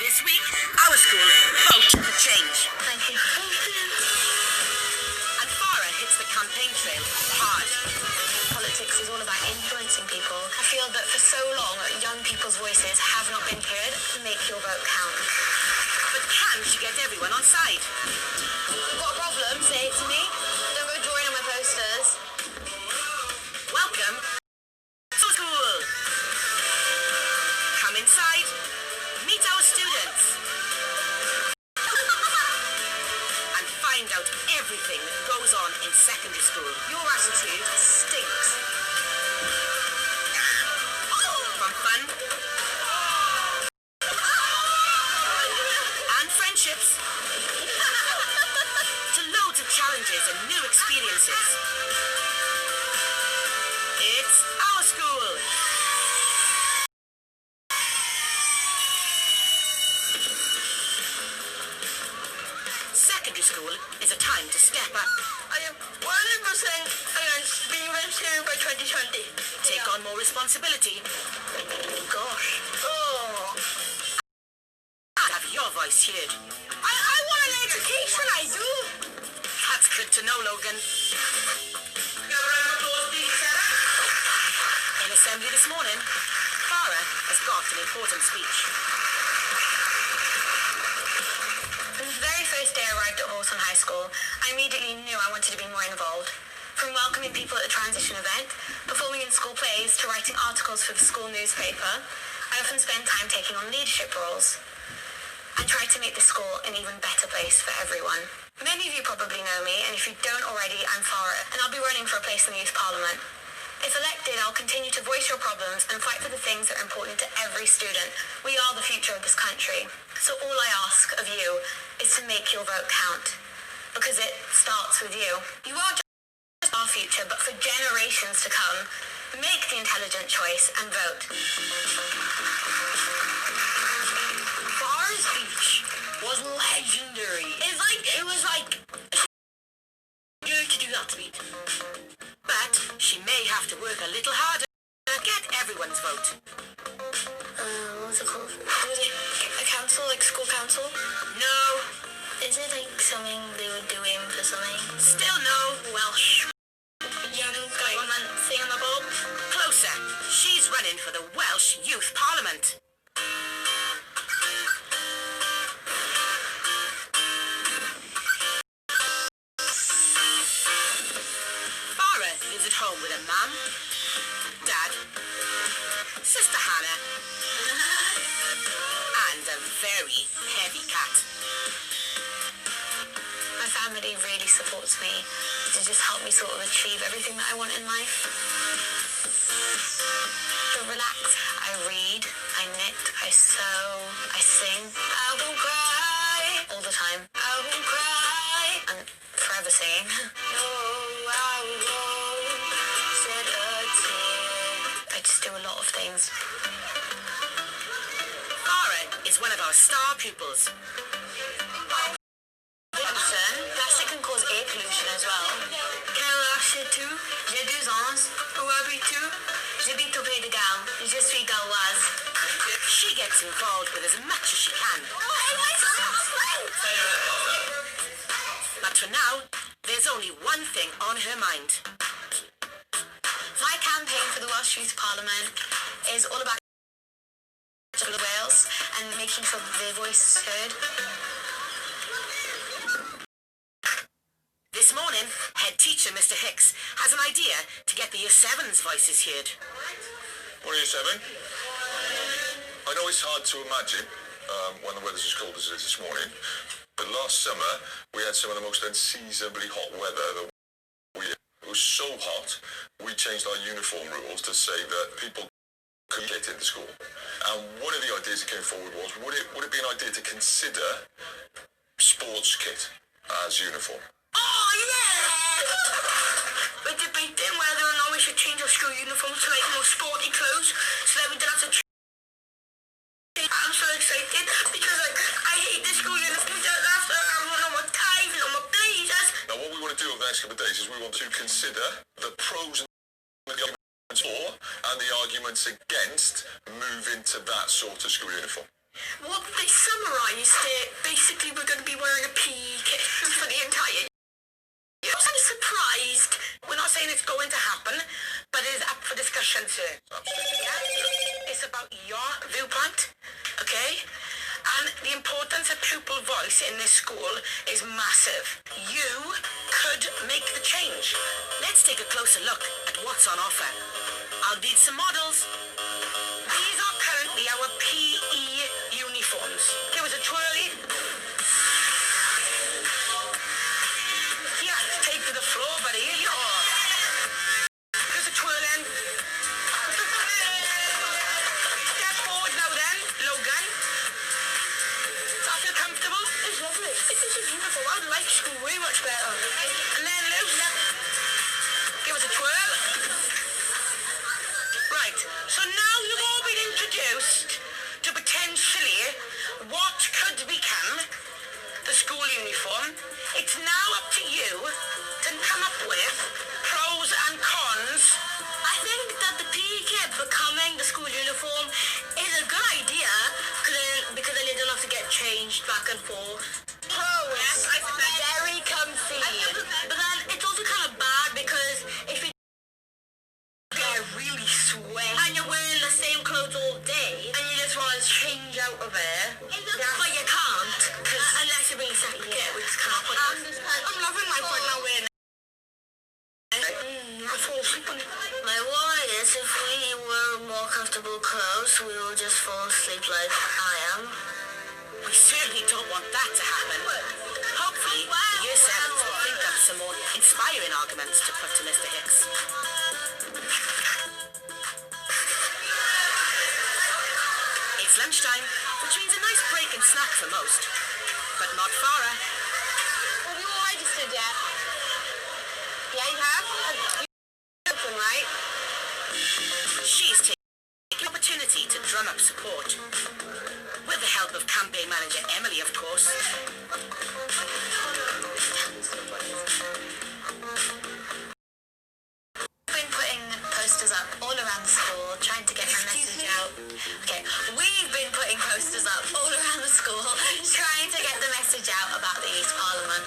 This week, our school vote for change. Thank you. And Farah hits the campaign trail hard. Politics is all about influencing people. I feel that for so long, young people's voices have not been heard. Make your vote count. But can she get everyone on side? You've got a problem? Say it to me. Don't go drawing on my posters. Welcome to school. Come inside. Meet our students. And find out everything that goes on in secondary school. Your attitude stinks. From fun and friendships to loads of challenges and new experiences. It's our school. Secondary school is a time to step up, I am 100% against being registered by 2020. take on more responsibility, Gosh. Oh. and have your voice heard. I want an education, I do. That's good to know, Logan. In assembly this morning, Farah has got an important speech. From the very first day I arrived at Hawthorne High School, I immediately knew I wanted to be more involved. From welcoming people at the transition event, performing in school plays, to writing articles for the school newspaper, I often spend time taking on leadership roles. I try to make the school an even better place for everyone. Many of you probably know me, and if you don't already, I'm Farah, and I'll be running for a place in the Youth Parliament. If elected, I'll continue to voice your problems and fight for the things that are important to every student. We are the future of this country. So all I ask of you is to make your vote count. Because it starts with you. You are just our future, but for generations to come, make the intelligent choice and vote. Farah's speech was legendary. It was like to do that speech. But she may have to work a little harder to get everyone's vote. What was it called? Was it a council, like school council? No, Is it like something they would do aim for something? still no. Welsh. Young government thing on the boat? Closer. She's running for the Welsh Youth Parliament. Farah lives at home with her mum, dad, sister Hannah, and a very heavy cat. My family really supports me to just help me sort of achieve everything that I want in life. To relax, I read, I knit, I sew, I sing. I won't cry all the time. I won't cry. I'm forever singing. No, I won't shed a tear. I just do a lot of things. Farah is one of our star pupils. Pollution. Plastic can cause air pollution as well. Quel âge as-tu? J'ai 12 ans. Où habites-tu? J'habite au Pays de Galles. Je suis galloise. She gets involved with as much as she can. But for now, there's only one thing on her mind. My campaign for the Welsh Youth Parliament is all about Wales and making sure that their voice is heard. This morning, head teacher Mr. Hicks has an idea to get the Year 7's voices heard. What are you, 7? I know it's hard to imagine when the weather's as cold as it is this morning, but last summer we had some of the most unseasonably hot weather that it was so hot, we changed our uniform rules to say that people could get into school. And one of the ideas that came forward was, would it be an idea to consider sports kit as uniform? Oh, yeah! We're debating whether or not we should change our school uniforms to like more sporty clothes so that we don't have to I'm so excited because like I hate the school uniforms. After I want no more ties, no more blazers. Now what we want to do over the next couple of days is we want to consider the pros and the arguments for and the arguments against moving to that sort of school uniform. Well, they summarised it. Basically, we're going to be wearing a PE kit for the entire year. I'm kind of surprised. We're not saying it's going to happen, but it is up for discussion, sir. Yeah? It's about your viewpoint, okay? And the importance of pupil voice in this school is massive. You could make the change. Let's take a closer look at what's on offer. I'll need some models. These are currently our PE uniforms. Give us a twirly. Yeah, take to the floor, buddy. Give us a twirl then. Step forward now then, Logan. Does that feel comfortable? It's lovely. This is beautiful. I like school way much better. And then loose. Give us a twirl. Right, so now you've all been introduced to potentially what could become the school uniform. It's now up to you to come up with pros and cons. I think that the PE kit becoming the school uniform is a good idea because then you don't have to get changed back and forth. Pros, yes, very comfy. But then it's also kind of bad because if you really sweat and you're wearing the same clothes all day and you just want to change out of it, but you can't unless you're being separate, which is kind of pointless. I'm loving my partner wearing I fall asleep on it. My worry is if we wear more comfortable clothes, we will just fall asleep like I am. We certainly don't want that to happen. Hopefully, year 7s will think up some more inspiring arguments to put to Mr. Hicks. It's lunchtime, which means a nice break and snack for most. But not Farah. Have you all registered yet? Yeah, you have? You're open, right? She's taking the opportunity to drum up support. With the help of campaign manager Emily, of course. We've been putting posters up all around the school, trying to get my message out. Okay, we've been putting posters up all around the school, trying to get the message out about the Youth Parliament.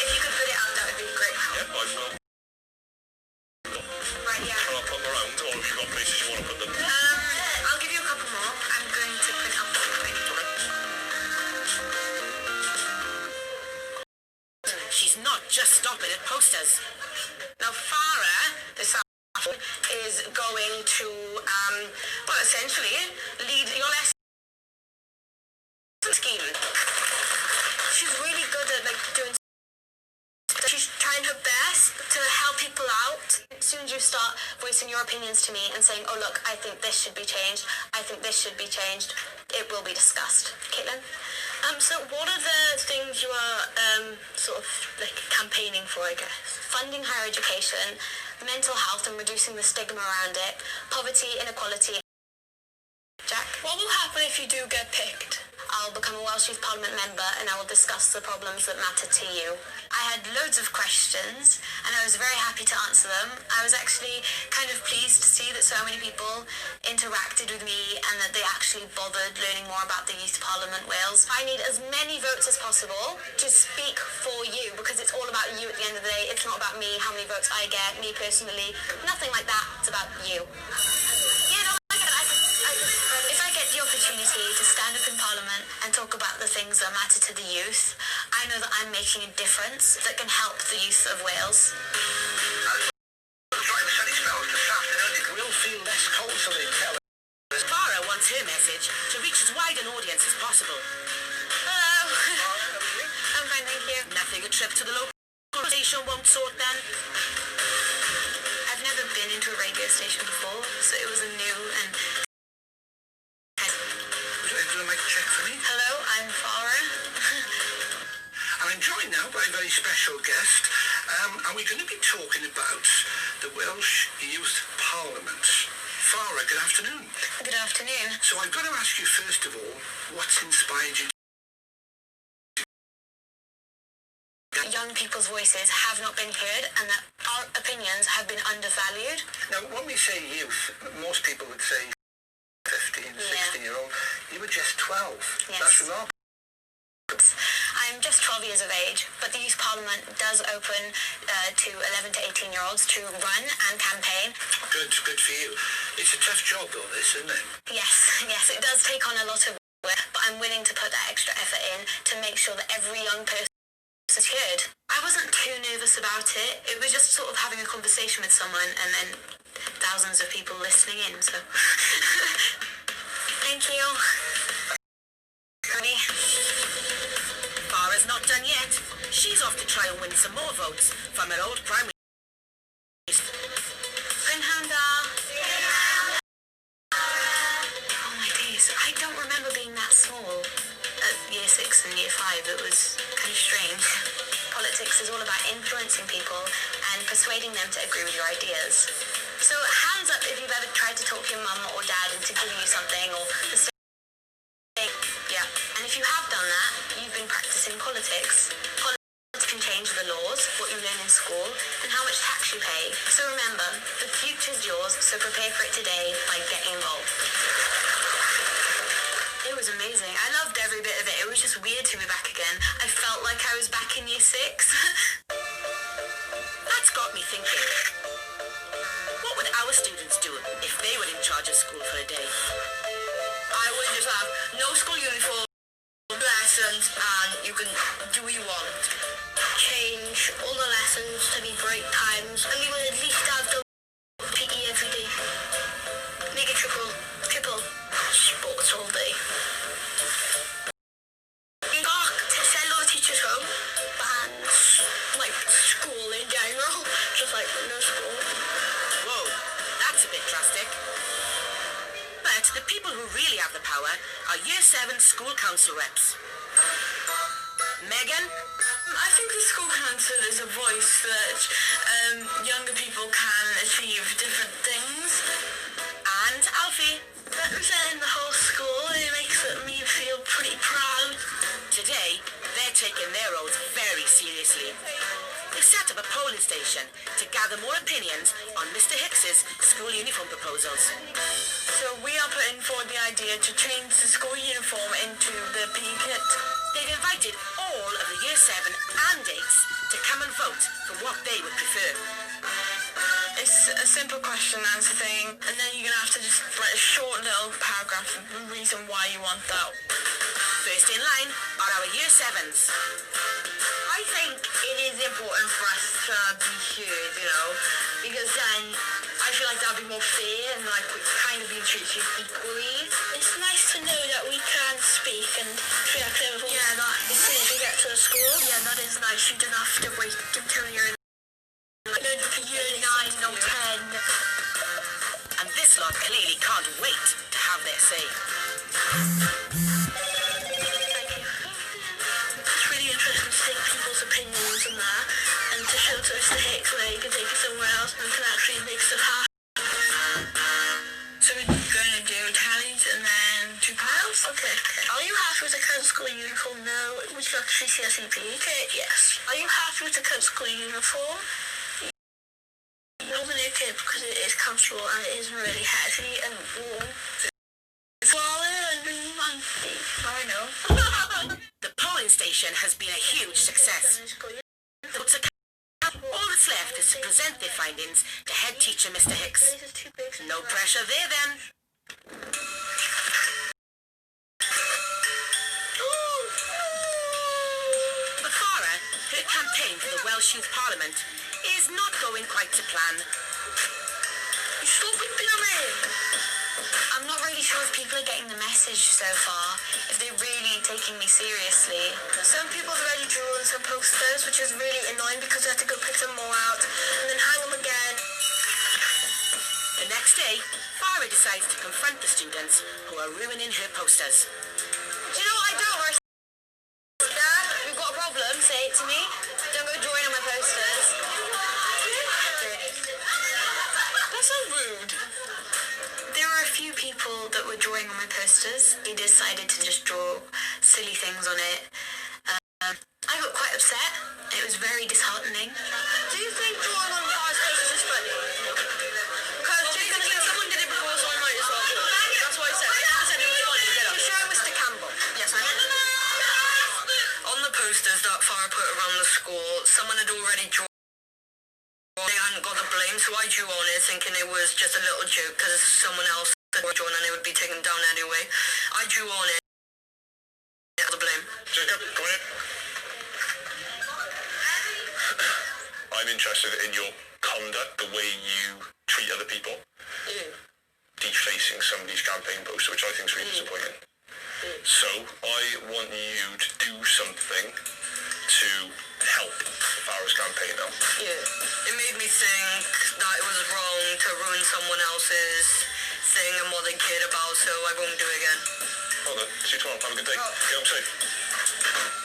If you could put it out, that would be great. Yep, I will. Right, yeah. Can I put them around, or have you got places you want to put them? I'll give you a couple more. I'm going to print up the quick. She's not just stopping at posters. Now, Farah, this afternoon, is going to, well, essentially, lead your lesson scheme. She's really good at, doing... She's trying her best to help people out. As soon as you start voicing your opinions to me and saying, oh, look, I think this should be changed, I think this should be changed, it will be discussed. Caitlin? So what are the things you are campaigning for, I guess? Funding higher education, mental health and reducing the stigma around it, poverty, inequality. Jack? What will happen if you do get picked? I'll become a Welsh Youth Parliament member and I will discuss the problems that matter to you. I had loads of questions and I was very happy to answer them. I was actually kind of pleased to see that so many people interacted with me and that they actually bothered learning more about the Youth Parliament Wales. I need as many votes as possible to speak for you because it's all about you at the end of the day. It's not about me, how many votes I get, me personally, nothing like that. It's about you. If I get the opportunity to stand up in Parliament and talk about the things that matter to the youth, I know that I'm making a difference that can help the youth of Wales. We'll feel less cold, so they tell us. Farah wants her message to reach as wide an audience as possible. Hello. I'm fine, thank you. Nothing a trip to the local station won't sort then. I've never been into a radio station before, so it was a new and... Do a mic check for me? Hello, I'm Farah. I'm joined now by a very special guest, and we're going to be talking about the Welsh Youth Parliament. Farah, good afternoon. Good afternoon. So I've got to ask you first of all, what's inspired you? Young people's voices have not been heard and that our opinions have been undervalued. Now, when we say youth, most people would say 15, 16-year-old. You you were just 12. Yes. That's remarkable. I'm just 12 years of age, but the Youth Parliament does open to 11 to 18-year-olds to run and campaign. Good for you. It's a tough job, all this, isn't it? Yes, it does take on a lot of work, but I'm willing to put that extra effort in to make sure that every young person is heard. I wasn't too nervous about it. It was just sort of having a conversation with someone and then thousands of people listening in, so... Thank you. Ready? Farah's not done yet. She's off to try and win some more votes from her old primary. Rinhanda. Oh my days, I don't remember being that small. At year 6 and year 5, it was kind of strange. Politics is all about influencing people and persuading them to agree with your ideas. So hands up if you've ever tried to talk your mum or dad into giving you something or yeah. And if you have done that, you've been practicing politics. Politics can change the laws, what you learn in school, and how much tax you pay. So remember, the future's yours, so prepare for it today by getting involved. It was amazing. I loved every bit of it. It was just weird to be back again. I felt like I was back in year 6. That's got me thinking. What would our students do if they were in charge of school for a day? I would just have no school uniform, lessons, and you can do what you want. Change all the lessons to be break times, and we would at least have the PE every day. Make it triple sports all day. Dark to send all the teachers home, bands, like school in general, just like no school. Whoa, that's a bit drastic. But the people who really have the power are Year 7 school council reps. Megan? I think the school council is a voice that younger people can achieve different things. And Alfie? Representing the whole school, it makes me feel pretty proud. Today, they're taking their roles very seriously. They set up a polling station to gather more opinions on Mr. Hicks's school uniform proposals. So we are putting forward the idea to change the school uniform into the PE kit. They've invited all of the Year 7 and 8s to come and vote for what they would prefer. It's a simple question and answer thing, and then you're going to have to just write a short little paragraph of the reason why you want that. First in line are our Year 7s. I think it is important for us to be heard, because then I feel like that'll be more fair and like we kind of be treated equally. It's nice to know that we can speak and feel like they're as soon as we get to the school. Yeah, that is nice. You don't have to wait until you're year 9 or 10. And this lot clearly can't wait to have their say. It's really interesting to take people's opinions and that, and to show to Mr. Hicks where you can take it somewhere else and can actually make stuff happen. So we're going to do tallies and then 2 piles? Okay. Are you happy with the current school uniform? No. Would you like to see CSEP? Okay, yes. Are you happy with the current school uniform? Normally okay because it is comfortable and it isn't really heavy and warm. It's warm and monkey. I know. The polling station has been a huge success. Votes are counted. All that's left is to present their findings to head teacher Mr. Hicks. No pressure there then. But Farah, her campaign for the Welsh Youth Parliament is not going quite to plan. I'm not really sure if people are getting the message so far, if they're really taking me seriously. Some people have already drawn some posters, which is really annoying because I have to go pick some more out and then hang them again. The next day, Farah decides to confront the students who are ruining her posters. Do you know what I don't worry? Dad, we've got a problem, say it to me. Don't go drawing on my posters. That's so rude. There were a few people that were drawing on my posters. They decided to just draw silly things on it. I got quite upset. It was very disheartening. Do you think drawing on Farah's posters is funny? No. Because technically someone did it before, so I might as well do it. That's what I said. I never said it was funny, did I? Sure it was that Farah put around the school, someone had already drawn. They hadn't got the blame, so I drew on it thinking it was just a little joke because someone else had drawn and it would be taken down anyway. I drew on it. The blame. Jacob, come in. I'm interested in your conduct, the way you treat other people. Defacing somebody's campaign poster, which I think is really disappointing. So I want you to do something to help Farah's campaign now. It made me think that it was wrong to ruin someone else's thing and what they cared about, so I won't do it again. Well then, see you tomorrow. Have a good day. Get home safe.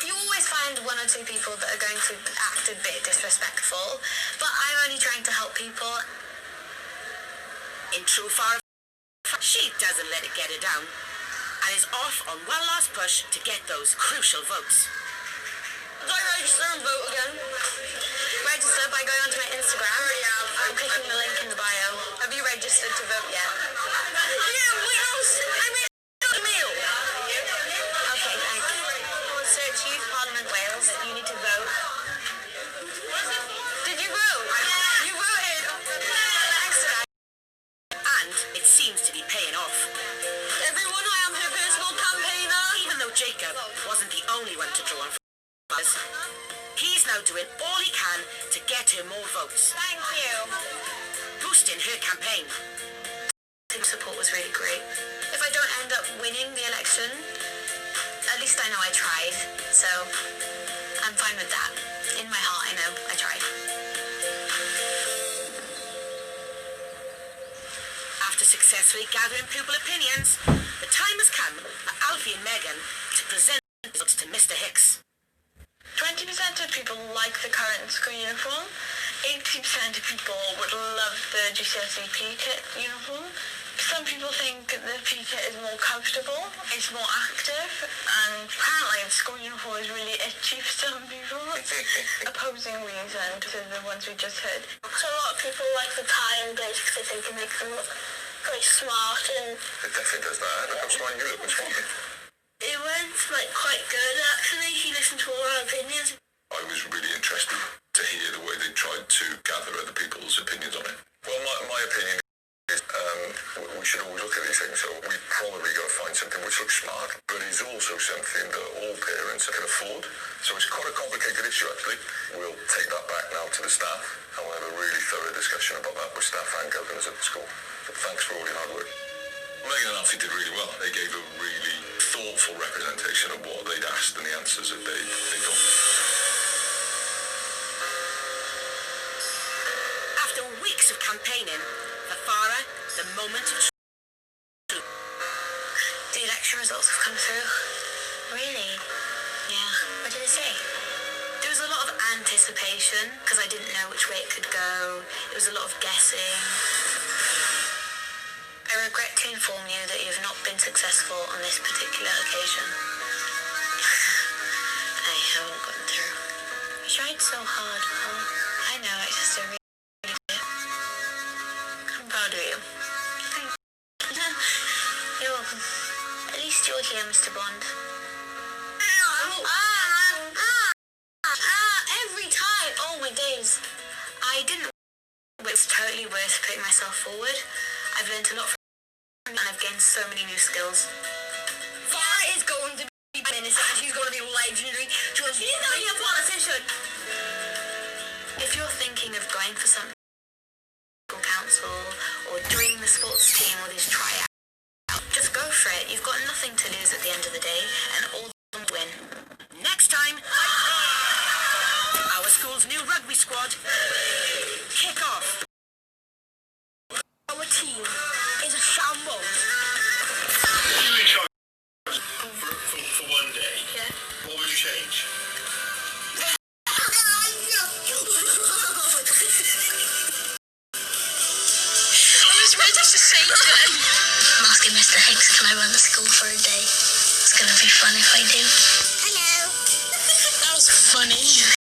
You always find one or two people that are going to act a bit disrespectful, but I'm only trying to help people. In true Farah, she doesn't let it get her down and is off on one last push to get those crucial votes. Did I register and vote again? Register by going onto my Instagram. I'm clicking the link in the bio. Have you registered to vote yet? Yeah, Wales! I made a meal! Okay, thanks. Search Youth Parliament Wales. You need to vote. Did you vote? You voted! Thanks, guys. And it seems to be paying off. Everyone, I am her personal campaigner. Even though Jacob wasn't the only one to draw on Farah's, he's now doing all he can to get her more votes, Thank you. boosting her campaign. The support was really great. If I don't end up winning the election, at least I know I tried. So I'm fine with that. In my heart, I know I tried. After successfully gathering pupil opinions, the time has come for Alfie and Megan to present the results to Mr. Hicks. 20% of people like the current school uniform. 80% of people would love the GCSE PE uniform. Some people think the PE is more comfortable, it's more active, and apparently the school uniform is really itchy for some people. Opposing reason to the ones we just heard. So a lot of people like the tie and blaze because they think it makes them look very smart and... It definitely does that. Look how smart you look. What's wrong? It went quite good actually. He listened to all our opinions. I was really interested to hear the way they tried to gather other people's opinions on it. Well, my opinion is we should always look at these things. So we probably got to find something which looks smart, but is also something that all parents can afford. So it's quite a complicated issue, actually. We'll take that back now to the staff, and we'll have a really thorough discussion about that with staff and governors at the school. But thanks for all your hard work. Megan and Alfie did really well. They gave a really thoughtful representation of what they'd asked and the answers that they got. After weeks of campaigning, for Farah, the moment of truth. The election results have come through. Really? Yeah. What did it say? There was a lot of anticipation because I didn't know which way it could go. It was a lot of guessing. I regret to inform you that you have not been successful on this particular occasion. I haven't gotten through. You tried so hard, Paul. I know, it's just a really good. I'm proud of you. Thank you. You're welcome. At least you're here, Mr. Bond. Every time! Oh my days. I didn't... It's totally worth putting myself forward. I've learned a lot from and I've gained so many new skills. Farah is going to be minister and she's going to be legendary. She's not be a politician. If you're thinking of going for something, council or joining the sports team or these tryouts, just go for it. You've got nothing to lose at the end of the day and all to win. Next time, our school's new rugby squad kick off. Our team is a shambles. You in charge for one day. Yeah. What would you change? I was ready to say that. I'm asking Mr. Hicks, can I run the school for a day? It's gonna be fun if I do. Hello. That was funny.